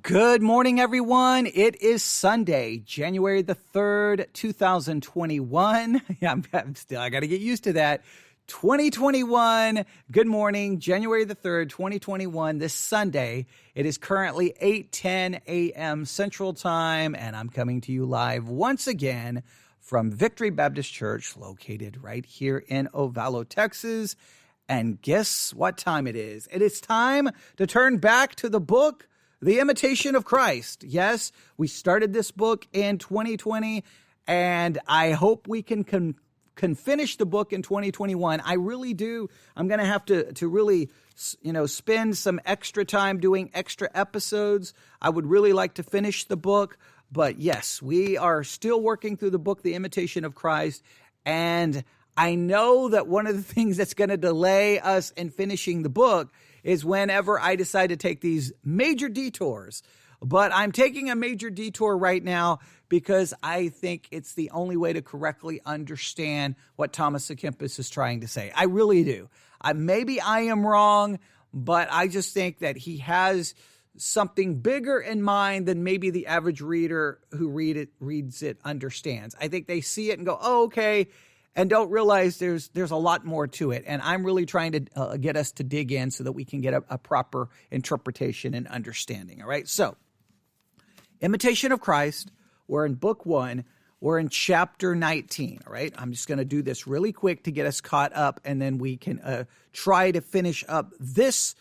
Good morning, everyone. It is Sunday, January the 3rd, 2021. I got to get used to that. 2021. Good morning, January the 3rd, 2021. This Sunday, it is currently 8:10 a.m. Central Time, and I'm coming to you live once again from Victory Baptist Church, located right here in Ovalo, Texas. And guess what time it is? It is time to turn back to the book, The Imitation of Christ. Yes, we started this book in 2020, and I hope we can finish the book in 2021. I really do. I'm going to have to really, spend some extra time doing extra episodes. I would really like to finish the book, but yes, we are still working through the book, The Imitation of Christ, and I know that one of the things that's going to delay us in finishing the book is whenever I decide to take these major detours. But I'm taking a major detour right now because I think it's the only way to correctly understand what Thomas à Kempis is trying to say. I really do. Maybe I am wrong, but I just think that he has something bigger in mind than maybe the average reader who reads it understands. I think they see it and go, oh, okay, and don't realize there's a lot more to it. And I'm really trying to get us to dig in so that we can get a proper interpretation and understanding. All right. So, Imitation of Christ, we're in book 1. We're in chapter 19. All right. I'm just going to do this really quick to get us caught up, and then we can try to finish up this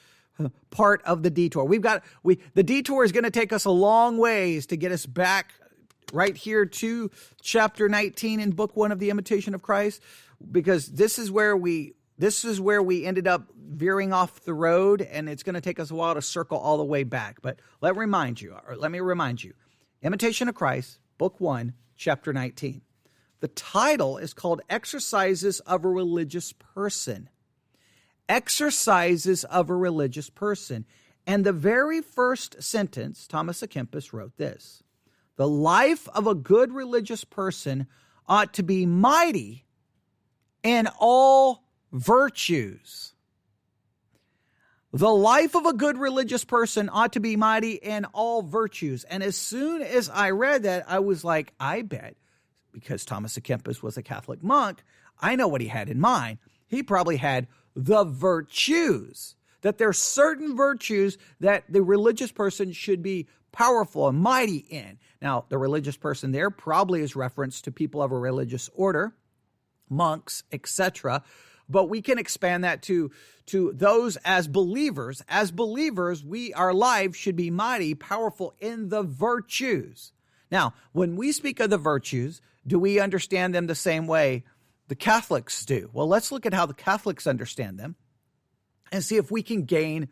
part of the detour. The detour is going to take us a long ways to get us back right here to chapter 19 in book 1 of The Imitation of Christ, because this is where we ended up veering off the road, and it's going to take us a while to circle all the way back. But let me remind you, Imitation of Christ, book 1, chapter 19. The title is called Exercises of a Religious Person. Exercises of a Religious Person. And the very first sentence, Thomas à Kempis wrote this: the life of a good religious person ought to be mighty in all virtues. The life of a good religious person ought to be mighty in all virtues. And as soon as I read that, I was like, I bet, because Thomas à Kempis was a Catholic monk, I know what he had in mind. He probably had the virtues, that there are certain virtues that the religious person should be powerful and mighty in. Now, the religious person there probably is reference to people of a religious order, monks, etc., but we can expand that to those as believers. As believers, our lives should be mighty, powerful in the virtues. Now, when we speak of the virtues, do we understand them the same way the Catholics do? Well, let's look at how the Catholics understand them and see if we can gain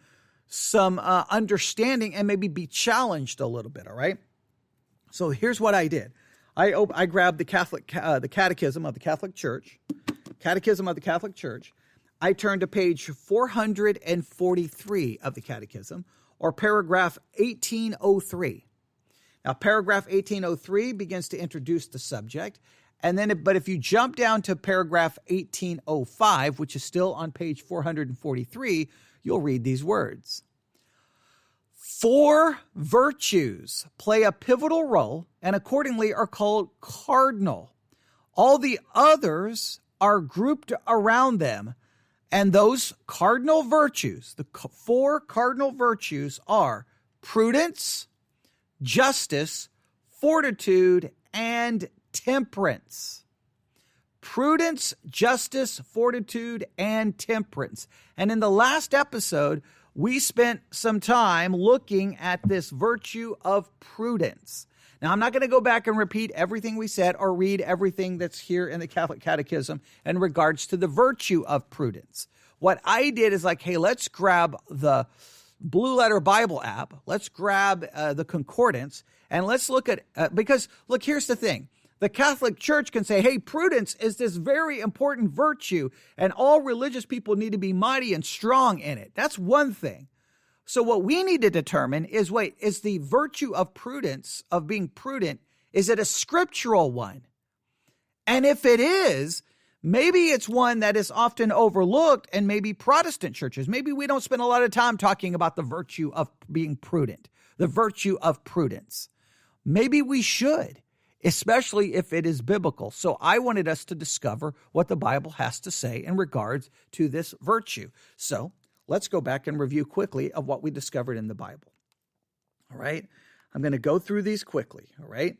some understanding and maybe be challenged a little bit, all right? So here's what I did. I grabbed the Catechism of the Catholic Church. Catechism of the Catholic Church. I turned to page 443 of the Catechism, or paragraph 1803. Now, paragraph 1803 begins to introduce the subject, but if you jump down to paragraph 1805, which is still on page 443, you'll read these words: 4 virtues play a pivotal role and accordingly are called cardinal. All the others are grouped around them, and those cardinal virtues, the 4 cardinal virtues, are prudence, justice, fortitude, and temperance. Prudence, justice, fortitude, and temperance. And in the last episode, we spent some time looking at this virtue of prudence. Now, I'm not going to go back and repeat everything we said or read everything that's here in the Catholic Catechism in regards to the virtue of prudence. What I did is hey, let's grab the Blue Letter Bible app. Let's grab the concordance, and let's look at, because look, here's the thing. The Catholic Church can say, hey, prudence is this very important virtue, and all religious people need to be mighty and strong in it. That's one thing. So what we need to determine is, is the virtue of prudence, of being prudent, is it a scriptural one? And if it is, maybe it's one that is often overlooked in maybe Protestant churches. Maybe we don't spend a lot of time talking about the virtue of being prudent. the virtue of prudence? Maybe we should, especially if it is biblical. So I wanted us to discover what the Bible has to say in regards to this virtue. So let's go back and review quickly of what we discovered in the Bible. All right. I'm going to go through these quickly. All right.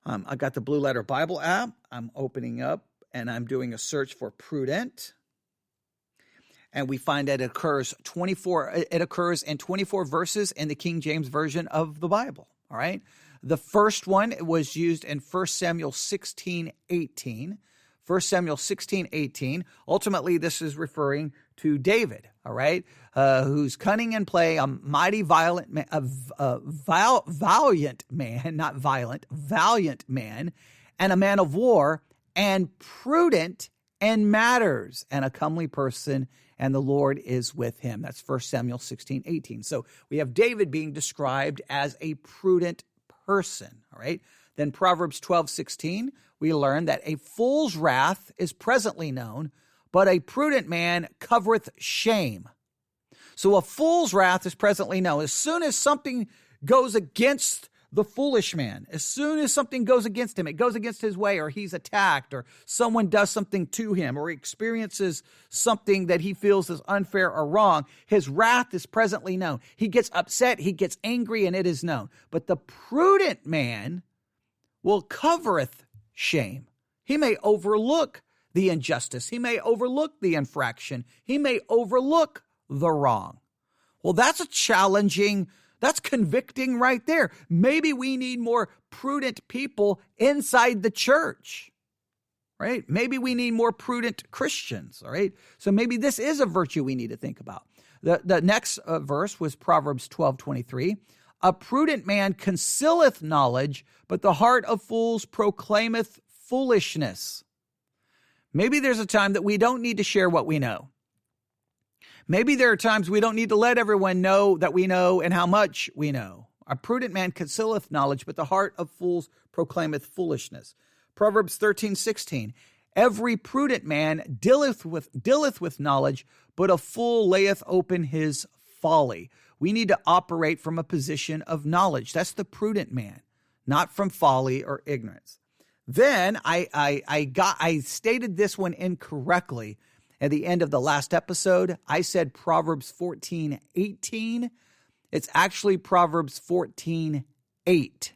I got the Blue Letter Bible app. I'm opening up and I'm doing a search for prudent. And we find that it occurs in 24 verses in the King James Version of the Bible. All right. The first one was used in 1 Samuel 16:18. 1 Samuel 16:18. Ultimately, this is referring to David, all right, who's cunning in play, a mighty valiant man, valiant man, not violent, valiant man, and a man of war, and prudent in matters, and a comely person, and the Lord is with him. That's 1 Samuel 16:18. So we have David being described as a prudent person, all right? Then Proverbs 12:16, we learn that a fool's wrath is presently known, but a prudent man covereth shame. So a fool's wrath is presently known. As soon as something goes against the foolish man, as soon as something goes against him, it goes against his way, or he's attacked, or someone does something to him, or he experiences something that he feels is unfair or wrong, his wrath is presently known. He gets upset, he gets angry, and it is known. But the prudent man will covereth shame. He may overlook the injustice. He may overlook the infraction. He may overlook the wrong. Well, that's that's convicting right there. Maybe we need more prudent people inside the church, right? Maybe we need more prudent Christians, all right? So maybe this is a virtue we need to think about. The next verse was Proverbs 12:23. A prudent man concealeth knowledge, but the heart of fools proclaimeth foolishness. Maybe there's a time that we don't need to share what we know. Maybe there are times we don't need to let everyone know that we know and how much we know. A prudent man concealeth knowledge, but the heart of fools proclaimeth foolishness. Proverbs 13:16. Every prudent man dealeth with knowledge, but a fool layeth open his folly. We need to operate from a position of knowledge. That's the prudent man, not from folly or ignorance. Then I stated this one incorrectly at the end of the last episode. I said Proverbs 14:18. It's actually Proverbs 14:8.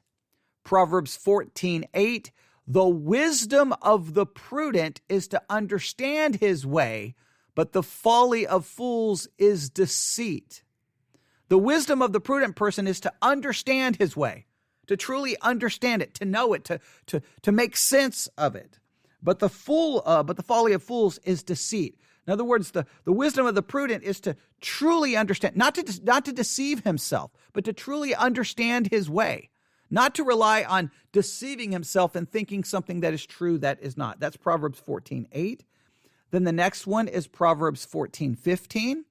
Proverbs 14:8. The wisdom of the prudent is to understand his way, but the folly of fools is deceit. The wisdom of the prudent person is to understand his way, to truly understand it, to know it, to make sense of it. But the folly of fools is deceit. In other words, the wisdom of the prudent is to truly understand, not to deceive himself, but to truly understand his way, not to rely on deceiving himself and thinking something that is true that is not. That's Proverbs 14:8. Then the next one is Proverbs 14:15.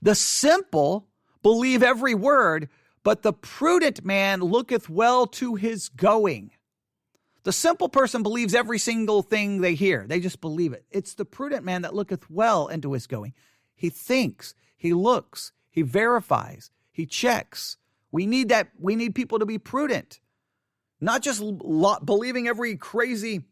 The simple believe every word, but the prudent man looketh well to his going. The simple person believes every single thing they hear. They just believe it. It's the prudent man that looketh well into his going. He thinks, he looks, he verifies, he checks. We need that. We need people to be prudent, not just believing every crazy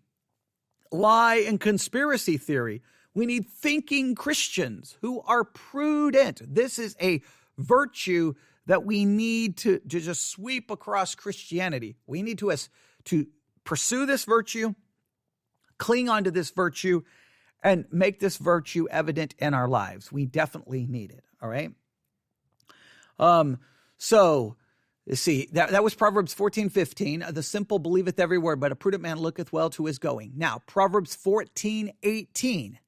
lie and conspiracy theory. We need thinking Christians who are prudent. This is a virtue that we need to just sweep across Christianity. We need to pursue this virtue, cling onto this virtue, and make this virtue evident in our lives. We definitely need it, all right? So, see, that was Proverbs 14:15. The simple believeth every word, but a prudent man looketh well to his going. Now, Proverbs 14:18.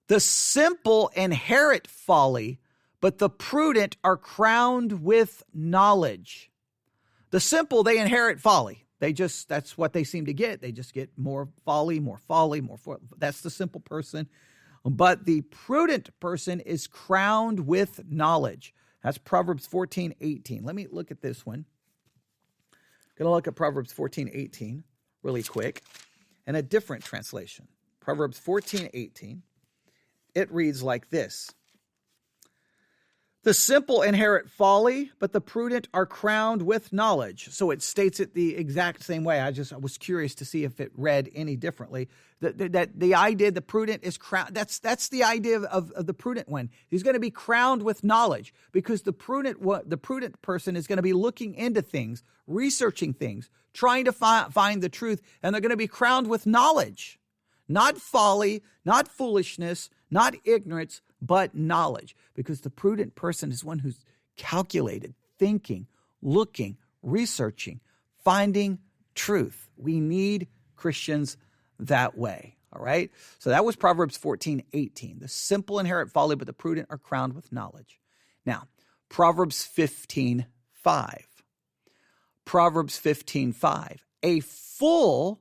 The simple inherit folly, but the prudent are crowned with knowledge. The simple, they inherit folly. That's what they seem to get. They just get more folly, more folly, more folly. That's the simple person. But the prudent person is crowned with knowledge. That's Proverbs 14:18. Let me look at this one. Going to look at Proverbs 14:18 really quick in a different translation. Proverbs 14:18. It reads like this. The simple inherit folly, but the prudent are crowned with knowledge. So it states it the exact same way. I was curious to see if it read any differently. That the idea the prudent is crowned. That's the idea of the prudent one. He's going to be crowned with knowledge because the prudent person is going to be looking into things, researching things, trying to find the truth, and they're going to be crowned with knowledge, not folly, not foolishness, not ignorance, but knowledge, because the prudent person is one who's calculated, thinking, looking, researching, finding truth. We need Christians that way, all right? So that was Proverbs 14:18. The simple inherit folly, but the prudent are crowned with knowledge. Now, Proverbs 15:5. Proverbs 15:5. A fool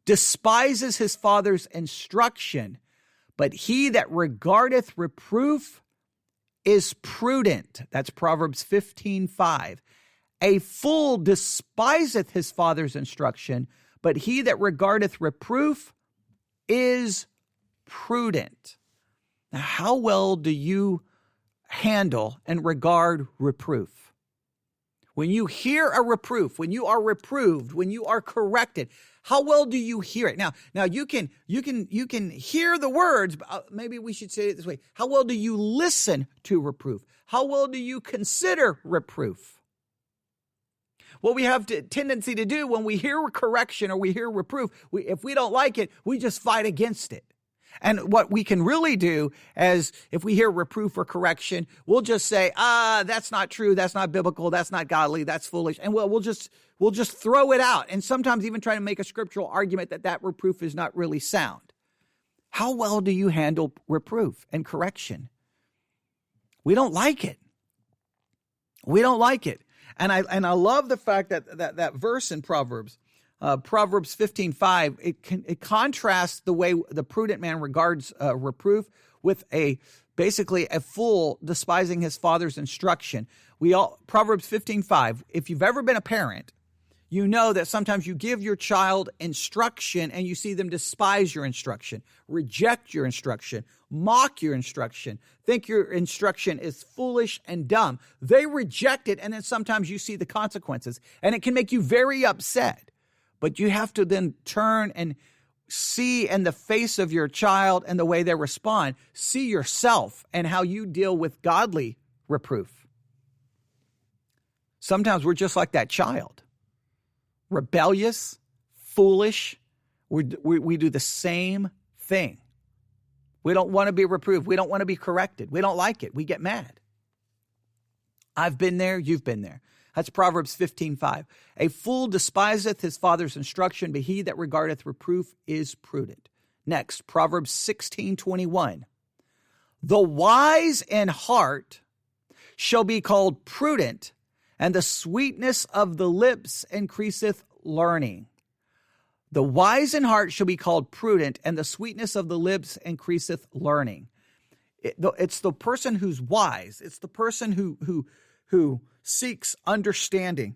despises his father's instruction, but he that regardeth reproof is prudent. That's Proverbs 15:5. A fool despiseth his father's instruction, but he that regardeth reproof is prudent. Now, how well do you handle and regard reproof? When you hear a reproof, when you are reproved, when you are corrected, how well do you hear it? Now you can hear the words, but maybe we should say it this way. How well do you listen to reproof? How well do you consider reproof? What we have a tendency to do when we hear correction or we hear reproof, if we don't like it, we just fight against it. And what we can really do is if we hear reproof or correction, we'll just say, that's not true. That's not biblical. That's not godly. That's foolish. And we'll just throw it out. And sometimes even try to make a scriptural argument that reproof is not really sound. How well do you handle reproof and correction? We don't like it. We don't like it. And I love the fact that verse in Proverbs 15:5, it contrasts the way the prudent man regards reproof with basically a fool despising his father's instruction. Proverbs 15:5, if you've ever been a parent, you know that sometimes you give your child instruction and you see them despise your instruction, reject your instruction, mock your instruction, think your instruction is foolish and dumb. They reject it, and then sometimes you see the consequences, and it can make you very upset. But you have to then turn and see in the face of your child and the way they respond, see yourself and how you deal with godly reproof. Sometimes we're just like that child. Rebellious, foolish. We do the same thing. We don't want to be reproved. We don't want to be corrected. We don't like it. We get mad. I've been there. You've been there. That's Proverbs 15:5. A fool despiseth his father's instruction, but he that regardeth reproof is prudent. Next, Proverbs 16:21. The wise in heart shall be called prudent, and the sweetness of the lips increaseth learning. The wise in heart shall be called prudent, and the sweetness of the lips increaseth learning. It's the person who's wise. It's the person who seeks understanding,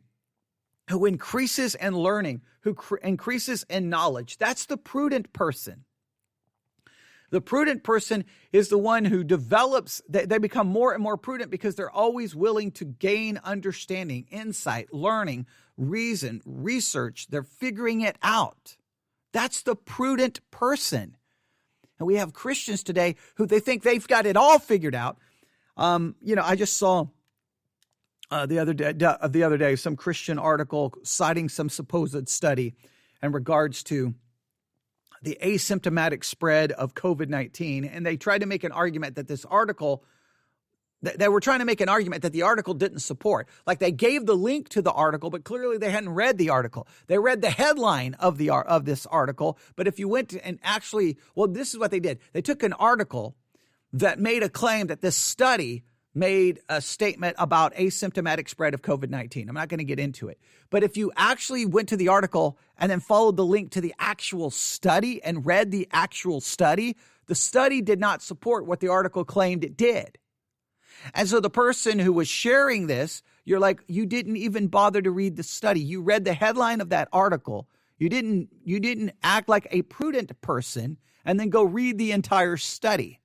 who increases in learning, who increases in knowledge. That's the prudent person. The prudent person is the one who develops, they become more and more prudent because they're always willing to gain understanding, insight, learning, reason, research. They're figuring it out. That's the prudent person. And we have Christians today who they think they've got it all figured out. I just saw the other day some Christian article citing some supposed study in regards to the asymptomatic spread of COVID-19. And they tried to make an argument that this article, they were trying to make an argument that the article didn't support. Like they gave the link to the article, but clearly they hadn't read the article. They read the headline of this article. But if you went and actually, this is what they did. They took an article that made a claim that this study made a statement about asymptomatic spread of COVID-19. I'm not going to get into it. But if you actually went to the article and then followed the link to the actual study and read the actual study, the study did not support what the article claimed it did. And so the person who was sharing this, you're like, you didn't even bother to read the study. You read the headline of that article. You didn't act like a prudent person and then go read the entire study.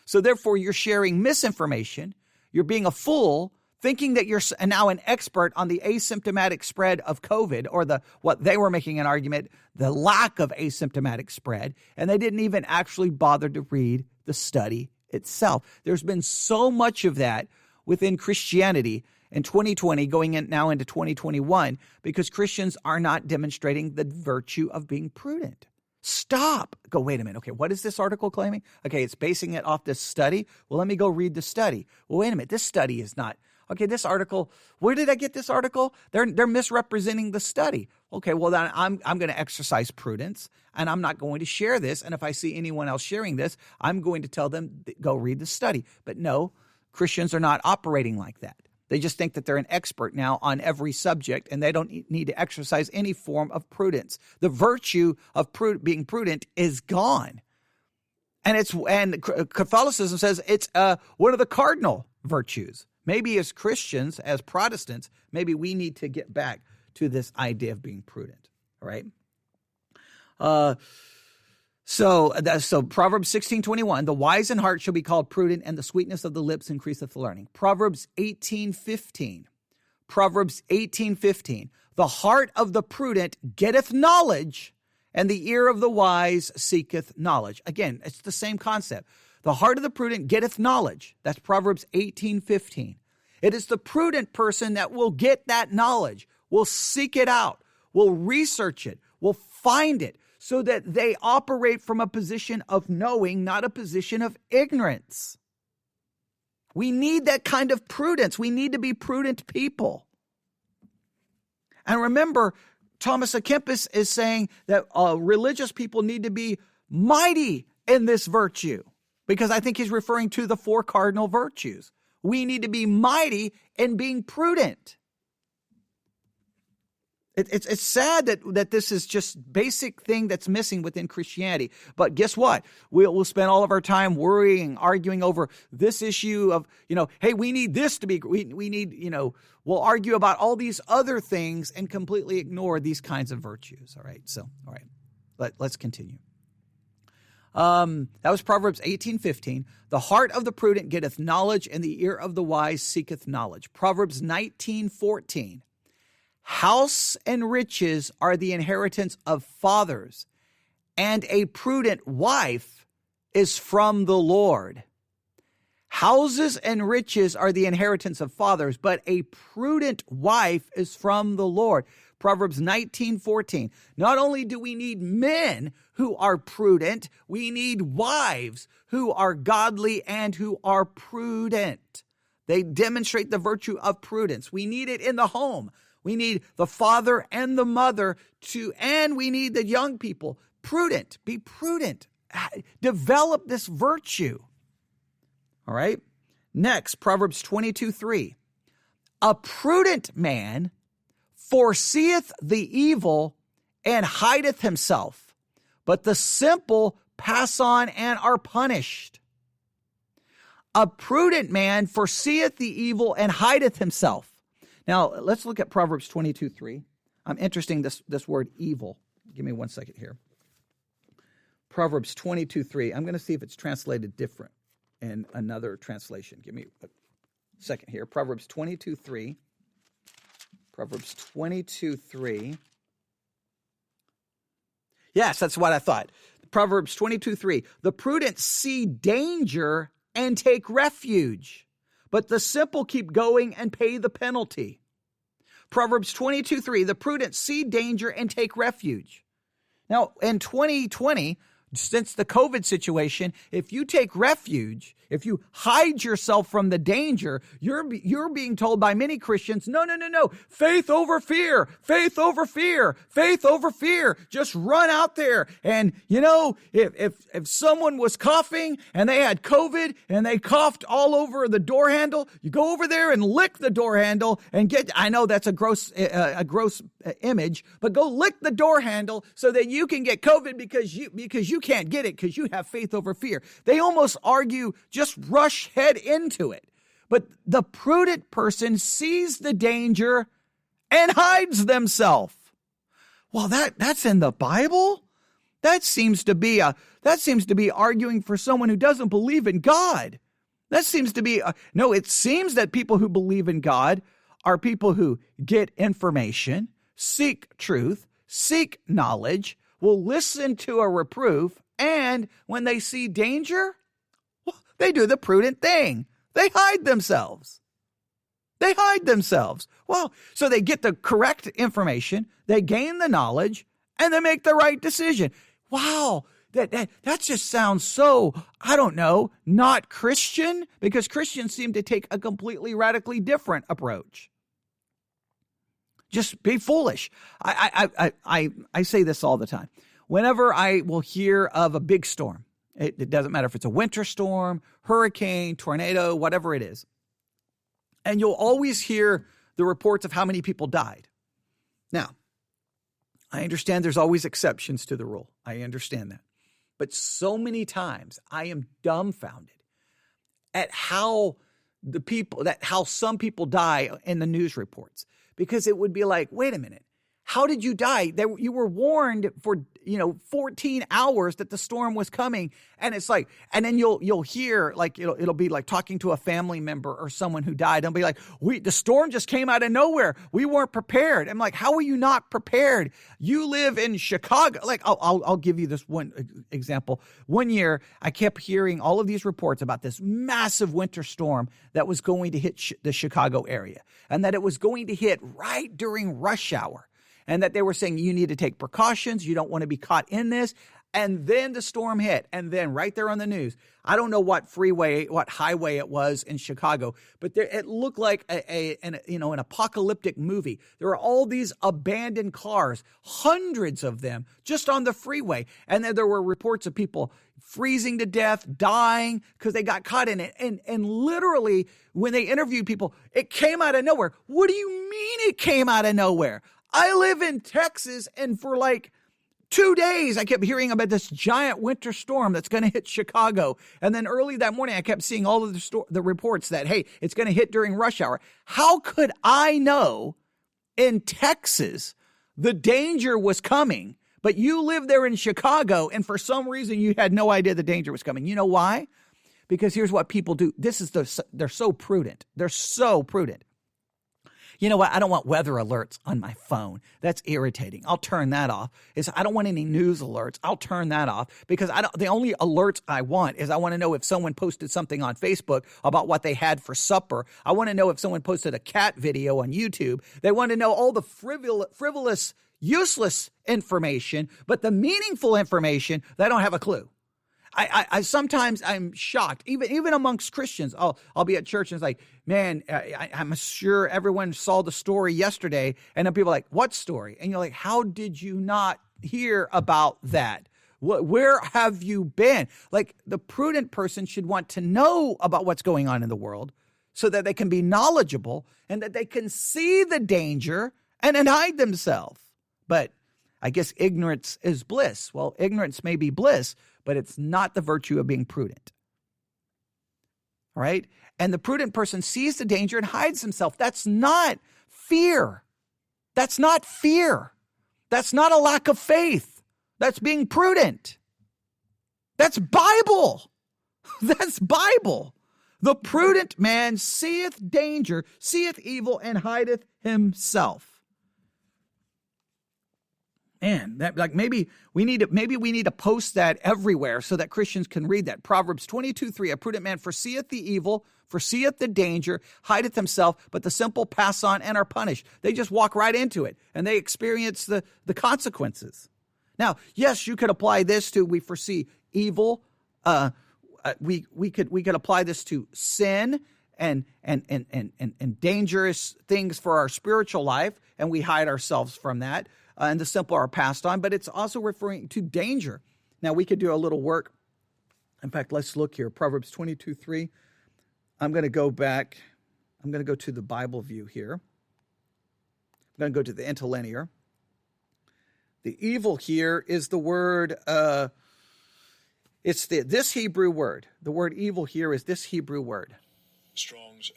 So therefore, you're sharing misinformation. You're being a fool, thinking that you're now an expert on the asymptomatic spread of COVID, or what they were making an argument, the lack of asymptomatic spread, and they didn't even actually bother to read the study itself. There's been so much of that within Christianity in 2020 going in now into 2021 because Christians are not demonstrating the virtue of being prudent. Stop. Go, wait a minute. Okay, what is this article claiming? Okay, it's basing it off this study. Well, let me go read the study. Well, wait a minute. This study is not. Okay, this article, where did I get this article? They're misrepresenting the study. Okay, well, then I'm going to exercise prudence, and I'm not going to share this. And if I see anyone else sharing this, I'm going to tell them, go read the study. But no, Christians are not operating like that. They just think that they're an expert now on every subject, and they don't need to exercise any form of prudence. The virtue of being prudent is gone. And Catholicism says it's one of the cardinal virtues. Maybe as Christians, as Protestants, maybe we need to get back to this idea of being prudent, all right? So Proverbs 16:21, the wise in heart shall be called prudent, and the sweetness of the lips increaseth learning. Proverbs 18:15, the heart of the prudent getteth knowledge, and the ear of the wise seeketh knowledge. Again, it's the same concept. The heart of the prudent getteth knowledge. That's Proverbs 18:15. It is the prudent person that will get that knowledge, will seek it out, will research it, will find it, so that they operate from a position of knowing, not a position of ignorance. We need that kind of prudence. We need to be prudent people. And remember, Thomas à Kempis is saying that religious people need to be mighty in this virtue, because I think he's referring to the 4 cardinal virtues. We need to be mighty in being prudent. It's sad that this is just basic thing that's missing within Christianity. But guess what? We'll spend all of our time worrying, arguing over this issue of, hey, we need this to be, we need, we'll argue about all these other things and completely ignore these kinds of virtues. All right. So, all right, let's continue. That was Proverbs 18:15. The heart of the prudent getteth knowledge, and the ear of the wise seeketh knowledge. Proverbs 19:14. House and riches are the inheritance of fathers, and a prudent wife is from the Lord. Houses and riches are the inheritance of fathers, but a prudent wife is from the Lord. Proverbs 19:14. Not only do we need men who are prudent, we need wives who are godly and who are prudent. They demonstrate the virtue of prudence. We need it in the home. We need the father and the mother and we need the young people. Prudent. Be prudent. Develop this virtue. All right. Next, Proverbs 22:3. A prudent man foreseeth the evil and hideth himself, but the simple pass on and are punished. A prudent man foreseeth the evil and hideth himself. Now, let's look at Proverbs 22:3. I'm interested in this word evil. Give me one second here. Proverbs 22:3. I'm going to see if it's translated different in another translation. Give me a second here. Proverbs 22:3. Proverbs 22:3. Yes, that's what I thought. Proverbs 22:3. The prudent see danger and take refuge, but the simple keep going and pay the penalty. Proverbs 22:3. The prudent see danger and take refuge. Now, in 2020, since the COVID situation, if you take refuge, if you hide yourself from the danger, you're being told by many Christians, no. Faith over fear, faith over fear, faith over fear. Just run out there. And, if someone was coughing and they had COVID and they coughed all over the door handle, you go over there and lick the door handle and I know that's a gross image, but go lick the door handle so that you can get COVID because you can't get it because you have faith over fear. They almost argue just rush head into it. But the prudent person sees the danger and hides themselves. Well, that's in the Bible? That seems to be arguing for someone who doesn't believe in God. That seems to be, no, it seems that people who believe in God are people who get information, seek truth, seek knowledge, will listen to a reproof, and when they see danger, well, they do the prudent thing. They hide themselves. They hide themselves. Well, so they get the correct information, they gain the knowledge, and they make the right decision. Wow, that just sounds so, I don't know, not Christian, because Christians seem to take a completely radically different approach. Just be foolish. I say this all the time. Whenever I will hear of a big storm, it doesn't matter if it's a winter storm, hurricane, tornado, whatever it is, and you'll always hear the reports of how many people died. Now, I understand there's always exceptions to the rule. I understand that. But so many times I am dumbfounded at how some people die in the news reports, because it would be like, wait a minute, how did you die? You were warned for 14 hours that the storm was coming, and it's like, and then you'll hear like it'll be like talking to a family member or someone who died. They'll be like, the storm just came out of nowhere. We weren't prepared. I'm like, how are you not prepared? You live in Chicago. Like, I'll give you this one example. One year, I kept hearing all of these reports about this massive winter storm that was going to hit the Chicago area, and that it was going to hit right during rush hour. And that they were saying you need to take precautions. You don't want to be caught in this. And then the storm hit. And then right there on the news, I don't know what highway it was in Chicago, but it looked like an apocalyptic movie. There were all these abandoned cars, hundreds of them just on the freeway. And then there were reports of people freezing to death, dying because they got caught in it. And literally, when they interviewed people, it came out of nowhere. What do you mean it came out of nowhere? I live in Texas, and for like 2 days, I kept hearing about this giant winter storm that's going to hit Chicago. And then early that morning, I kept seeing all of the reports that, hey, it's going to hit during rush hour. How could I know in Texas the danger was coming, but you live there in Chicago, and for some reason you had no idea the danger was coming? You know why? Because here's what people do. They're so prudent. They're so prudent. You know what? I don't want weather alerts on my phone. That's irritating. I'll turn that off. I don't want any news alerts. I'll turn that off, because the only alerts I want is I want to know if someone posted something on Facebook about what they had for supper. I want to know if someone posted a cat video on YouTube. They want to know all the frivolous, useless information, but the meaningful information, they don't have a clue. I sometimes I'm shocked, even amongst Christians. I'll be at church and it's like, man, I'm sure everyone saw the story yesterday. And then people are like, what story? And you're like, how did you not hear about that? Where have you been? Like, the prudent person should want to know about what's going on in the world so that they can be knowledgeable and that they can see the danger and then hide themselves. But I guess ignorance is bliss. Well, ignorance may be bliss, but it's not the virtue of being prudent. All right? And the prudent person sees the danger and hides himself. That's not fear. That's not fear. That's not a lack of faith. That's being prudent. That's Bible. That's Bible. The prudent man seeth danger, seeth evil, and hideth himself. Man, maybe we need to post that everywhere so that Christians can read that. Proverbs 22:3, a prudent man foreseeth the evil, foreseeth the danger, hideth himself, but the simple pass on and are punished. They just walk right into it, and they experience the consequences. Now, yes, you could apply this to, we foresee evil. We could apply this to sin and dangerous things for our spiritual life, and we hide ourselves from that. And the simple are passed on, but it's also referring to danger. Now, we could do a little work. In fact, let's look here. Proverbs 22:3. I'm going to go back. I'm going to go to the Bible view here. I'm going to go to the interlinear. The evil here is the word, it's this Hebrew word. The word evil here is this Hebrew word. Strong's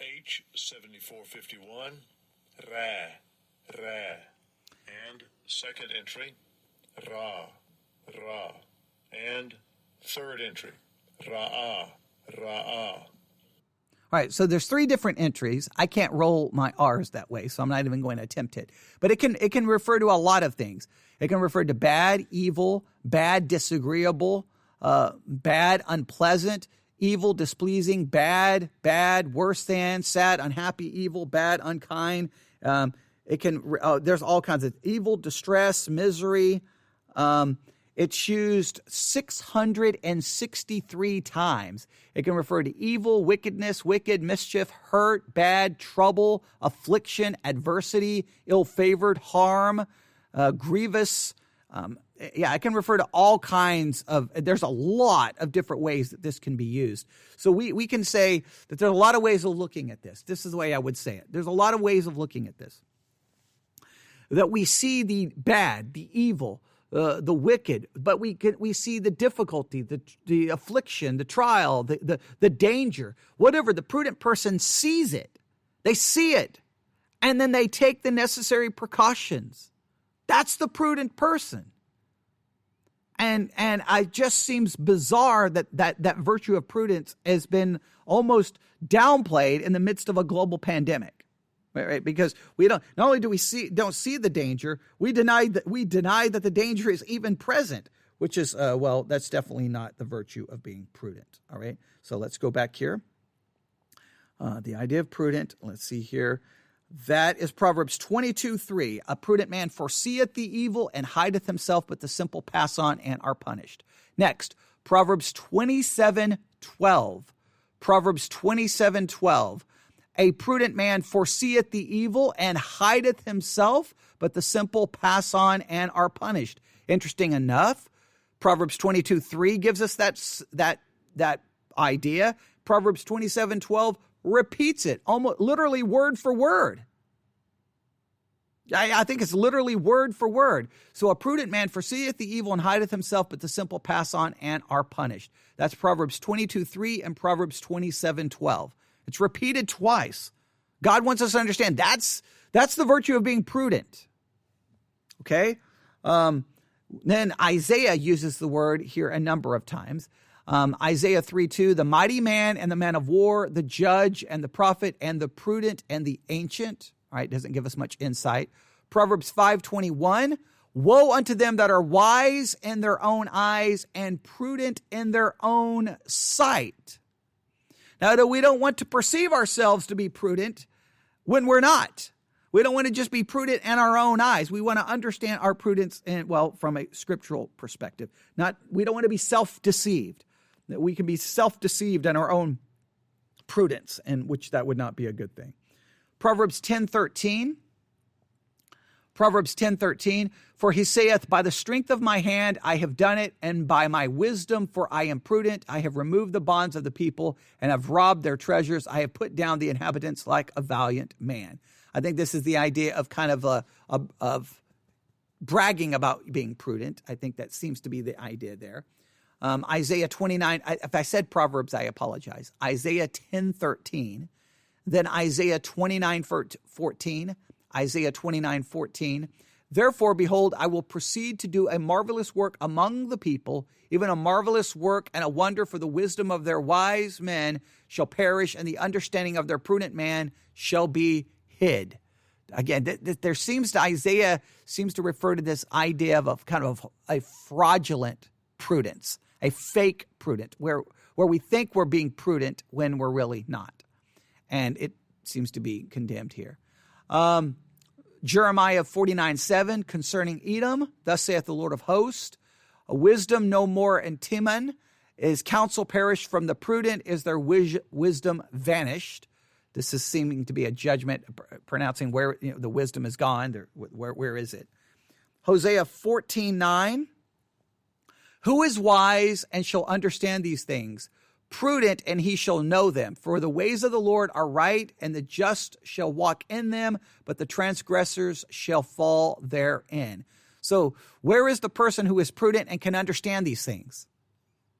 H7451, ra. And second entry, ra. And third entry, ra'a. All right, so there's 3 different entries. I can't roll my R's that way, so I'm not even going to attempt it. But it can refer to a lot of things. It can refer to bad, evil, bad, disagreeable, bad, unpleasant, evil, displeasing, bad, worse than, sad, unhappy, evil, bad, unkind. There's all kinds of evil, distress, misery. It's used 663 times. It can refer to evil, wickedness, wicked, mischief, hurt, bad, trouble, affliction, adversity, ill-favored, harm, grievous. It can refer to all kinds of, there's a lot of different ways that this can be used. So we can say that there's a lot of ways of looking at this. This is the way I would say it. There's a lot of ways of looking at this. That we see the bad, the evil, the wicked, but we see the difficulty, the affliction, the trial, the danger, whatever. The prudent person sees it. They see it, and then they take the necessary precautions. That's the prudent person. And it just seems bizarre that virtue of prudence has been almost downplayed in the midst of a global pandemic. Right? Because we don't only do we don't see the danger, we deny that the danger is even present, which is that's definitely not the virtue of being prudent. All right, so let's go back here. The idea of prudent. Let's see here. That is Proverbs 22:3. A prudent man foreseeth the evil and hideth himself, but the simple pass on and are punished. Next, Proverbs 27:12. Proverbs 27:12. A prudent man foreseeth the evil and hideth himself, but the simple pass on and are punished. Interesting enough, Proverbs 22:3 gives us that idea. Proverbs 27:12 repeats it, almost literally word for word. I think it's literally word for word. So a prudent man foreseeth the evil and hideth himself, but the simple pass on and are punished. That's Proverbs 22:3 and Proverbs 27:12. It's repeated twice. God wants us to understand that's the virtue of being prudent. Okay? Then Isaiah uses the word here a number of times. Isaiah 3:2, the mighty man and the man of war, the judge and the prophet and the prudent and the ancient. All right, doesn't give us much insight. Proverbs 5:21, woe unto them that are wise in their own eyes and prudent in their own sight. Now, we don't want to perceive ourselves to be prudent when we're not. We don't want to just be prudent in our own eyes. We want to understand our prudence from a scriptural perspective. We don't want to be self-deceived. That we can be self-deceived in our own prudence, and which that would not be a good thing. Proverbs 10:13. Proverbs 10:13, for he saith, by the strength of my hand I have done it, and by my wisdom, for I am prudent, I have removed the bonds of the people, and have robbed their treasures. I have put down the inhabitants like a valiant man. I think this is the idea of kind of of bragging about being prudent. I think that seems to be the idea there. Isaiah 29, if I said Proverbs, I apologize. Isaiah 10:13, then Isaiah 29:14, Isaiah 29:14. Therefore, behold, I will proceed to do a marvelous work among the people, even a marvelous work and a wonder, for the wisdom of their wise men shall perish, and the understanding of their prudent man shall be hid. Again, Isaiah seems to refer to this idea of a fraudulent prudence, a fake prudent, where we think we're being prudent when we're really not. And it seems to be condemned here. Jeremiah 49:7, concerning Edom, thus saith the Lord of hosts, a wisdom no more in Teman, is counsel perished from the prudent, is their wisdom vanished. This is seeming to be a judgment, pronouncing where the wisdom is gone. Where is it? Hosea 14:9, who is wise and shall understand these things? Prudent, and he shall know them. For the ways of the Lord are right, and the just shall walk in them, but the transgressors shall fall therein. So where is the person who is prudent and can understand these things?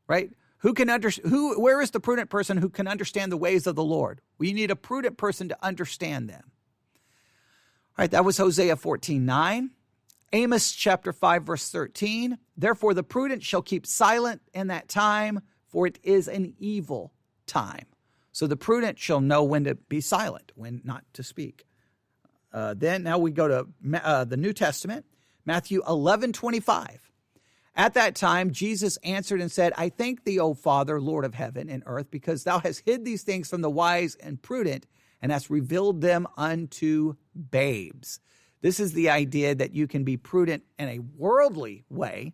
Right? Where is the prudent person who can understand the ways of the Lord? We need a prudent person to understand them. All right, that was Hosea 14:9. Amos chapter 5, verse 13. Therefore the prudent shall keep silent in that time, for it is an evil time. So the prudent shall know when to be silent, when not to speak. Then now we go to the New Testament, Matthew 11:25. At that time, Jesus answered and said, I thank thee, O Father, Lord of heaven and earth, because thou hast hid these things from the wise and prudent and hast revealed them unto babes. This is the idea that you can be prudent in a worldly way,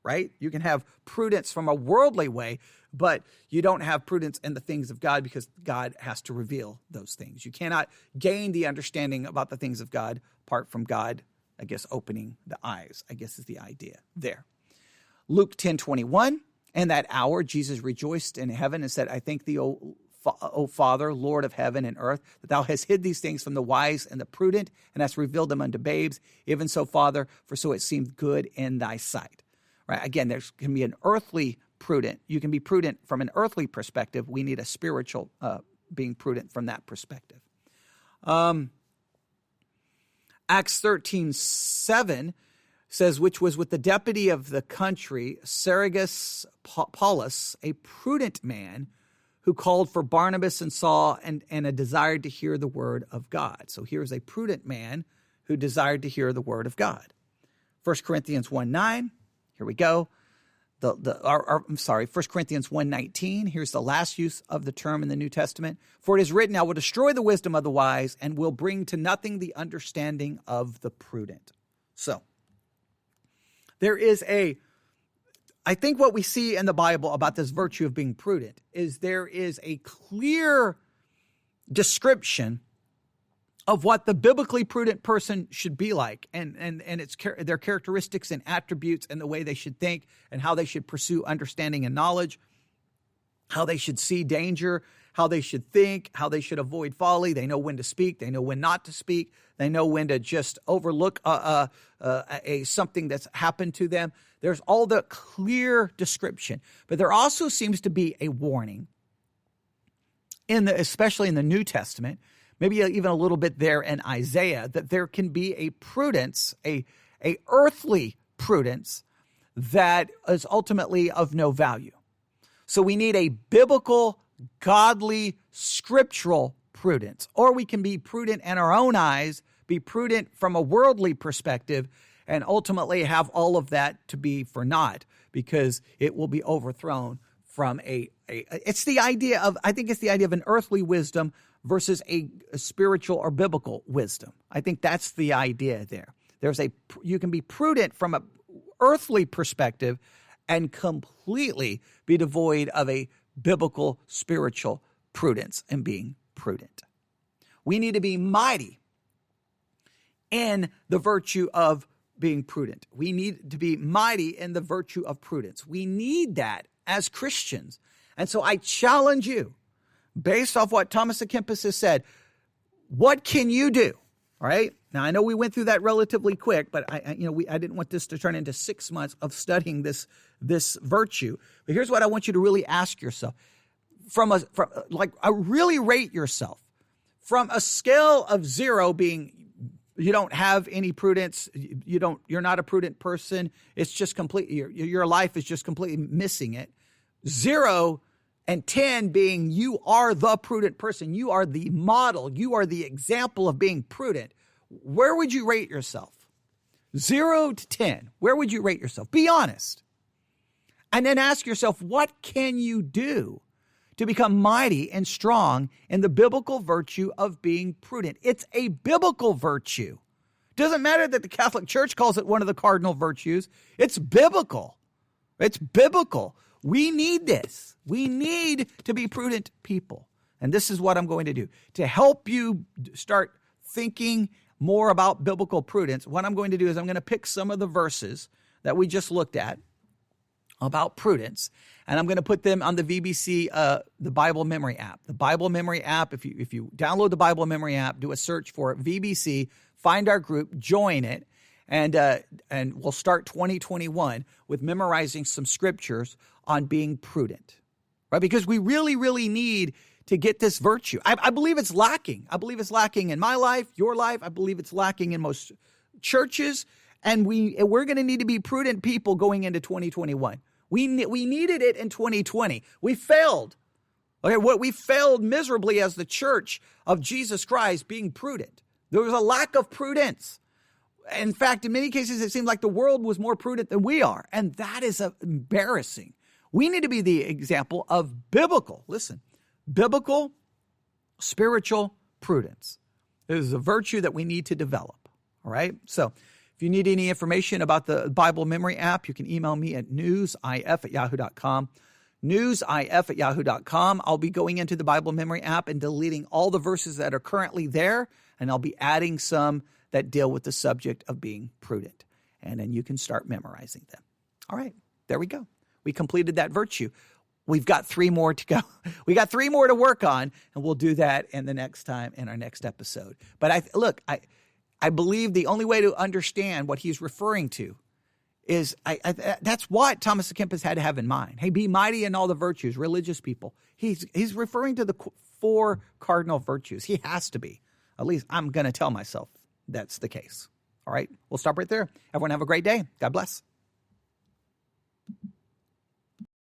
right? You can have prudence from a worldly way, but you don't have prudence in the things of God because God has to reveal those things. You cannot gain the understanding about the things of God apart from God, I guess, opening the eyes, I guess is the idea there. Luke 10:21, in that hour Jesus rejoiced in heaven and said, I thank thee, O Father, Lord of heaven and earth, that thou hast hid these things from the wise and the prudent and hast revealed them unto babes. Even so, Father, for so it seemed good in thy sight. Right? Again, there can be an earthly prudent. You can be prudent from an earthly perspective. We need a spiritual being prudent from that perspective. Acts 13:7 says, which was with the deputy of the country, Sergius Paulus, a prudent man who called for Barnabas and Saul and a desired to hear the word of God. So here's a prudent man who desired to hear the word of God. 1 Corinthians 1:9, here we go. 1 Corinthians 1:19, here's the last use of the term in the New Testament. For it is written, I will destroy the wisdom of the wise and will bring to nothing the understanding of the prudent. So, I think what we see in the Bible about this virtue of being prudent is there is a clear description of what the biblically prudent person should be like and their characteristics and attributes and the way they should think and how they should pursue understanding and knowledge, how they should see danger, how they should think, how they should avoid folly. They know when to speak. They know when not to speak. They know when to just overlook something that's happened to them. There's all the clear description. But there also seems to be a warning, especially in the New Testament, maybe even a little bit there in Isaiah, that there can be a prudence, a earthly prudence that is ultimately of no value. So we need a biblical, godly, scriptural prudence. Or we can be prudent in our own eyes, be prudent from a worldly perspective, and ultimately have all of that to be for naught because it will be overthrown from I think it's the idea of an earthly wisdom versus a spiritual or biblical wisdom. I think that's the idea there. You can be prudent from an earthly perspective and completely be devoid of a biblical spiritual prudence and being prudent. We need to be mighty in the virtue of being prudent. We need to be mighty in the virtue of prudence. We need that as Christians. And so I challenge you, based off what Thomas à Kempis has said, what can you do? All right. Now, I know we went through that relatively quick, but I didn't want this to turn into 6 months of studying this virtue. But here's what I want you to really ask yourself. Really rate yourself from a scale of 0 being you don't have any prudence, you're not a prudent person. It's just completely your life is just completely missing it. 0 and 10 being you are the prudent person. You are the model. You are the example of being prudent. Where would you rate yourself? 0 to 10. Where would you rate yourself? Be honest. And then ask yourself, what can you do to become mighty and strong in the biblical virtue of being prudent? It's a biblical virtue. Doesn't matter that the Catholic Church calls it one of the cardinal virtues. It's biblical. It's biblical. We need this. We need to be prudent people. And this is what I'm going to do. To help you start thinking more about biblical prudence, what I'm going to do is I'm going to pick some of the verses that we just looked at about prudence, and I'm going to put them on the VBC, the Bible Memory app. The Bible Memory app, if you download the Bible Memory app, do a search for VBC, find our group, join it, and we'll start 2021 with memorizing some scriptures on being prudent, right? Because we really, really need to get this virtue. I believe it's lacking. I believe it's lacking in my life, your life. I believe it's lacking in most churches, and we're going to need to be prudent people going into 2021. We needed it in 2020. We failed. Okay, what we failed miserably as the church of Jesus Christ being prudent. There was a lack of prudence. In fact, in many cases, it seemed like the world was more prudent than we are. And that is embarrassing. We need to be the example of biblical spiritual prudence. It is a virtue that we need to develop. All right. So if you need any information about the Bible Memory app, you can email me at newsif@yahoo.com. newsif@yahoo.com. I'll be going into the Bible Memory app and deleting all the verses that are currently there, and I'll be adding some that deal with the subject of being prudent. And then you can start memorizing them. All right, there we go. We completed that virtue. We've got 3 more to go. We got 3 more to work on, and we'll do that in the next time in our next episode. But I believe the only way to understand what he's referring to is that's what Thomas à Kempis had to have in mind. Hey, be mighty in all the virtues, religious people. He's referring to the 4 cardinal virtues. He has to be. At least I'm going to tell myself that's the case. All right, we'll stop right there. Everyone have a great day. God bless.